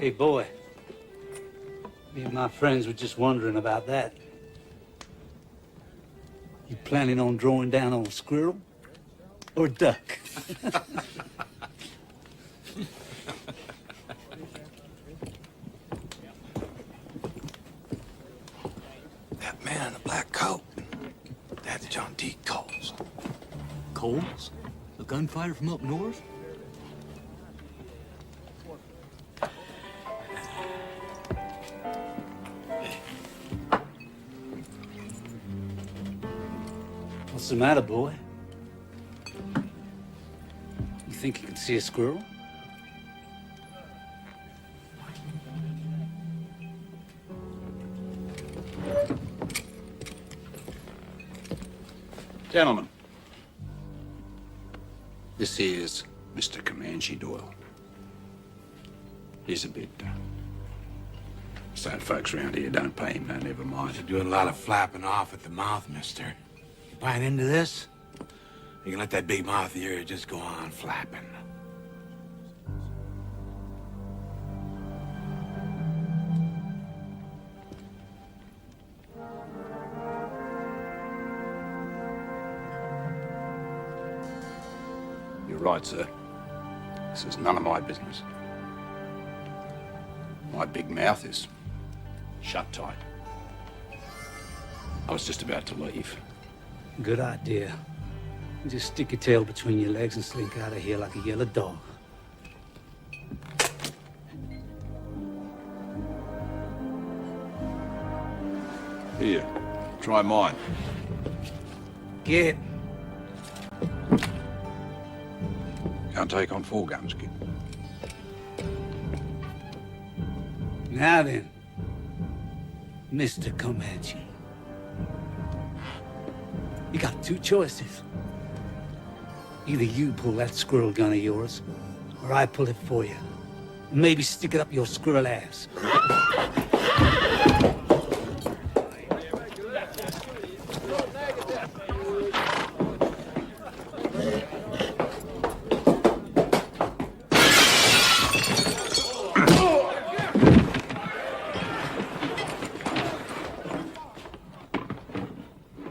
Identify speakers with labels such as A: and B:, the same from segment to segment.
A: Hey, boy. Me and my friends were just wondering about that. You planning on drawing down on a squirrel or duck?
B: That man in the black coat, that's John D. Coles.
C: Coles? A gunfighter from up north?
A: What's the matter, boy? You think you can see a squirrel?
B: Gentlemen, this is Mr. Comanche Doyle. He's a bit, sad folks around here don't pay him no, never mind.
D: You're doing a lot of flapping off at the mouth, mister. You buying into this? You can let that big mouth of yours just go on flapping.
B: You're right, sir. This is none of my business. My big mouth is shut tight. I was just about to leave.
A: Good idea. Just stick your tail between your legs and slink out of here like a yellow dog.
B: Here, try mine.
A: Get.
B: Can't take on 4 guns, kid.
A: Now then, Mr. Comanche. You got 2 choices. Either you pull that squirrel gun of yours, or I pull it for you. Maybe stick it up your squirrel ass.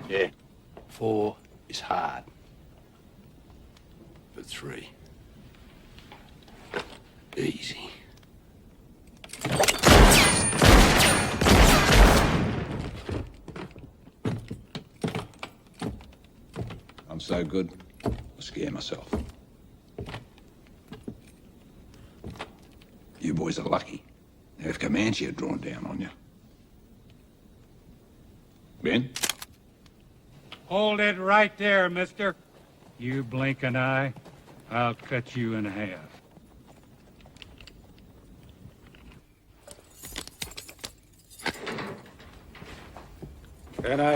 B: Yeah, 4 is hard. But 3, easy. I'm so good, I scare myself. You boys are lucky. If Comanche had drawn down on you. Ben?
E: Hold it right there, mister. You blink an eye, I'll cut you in half.
B: And I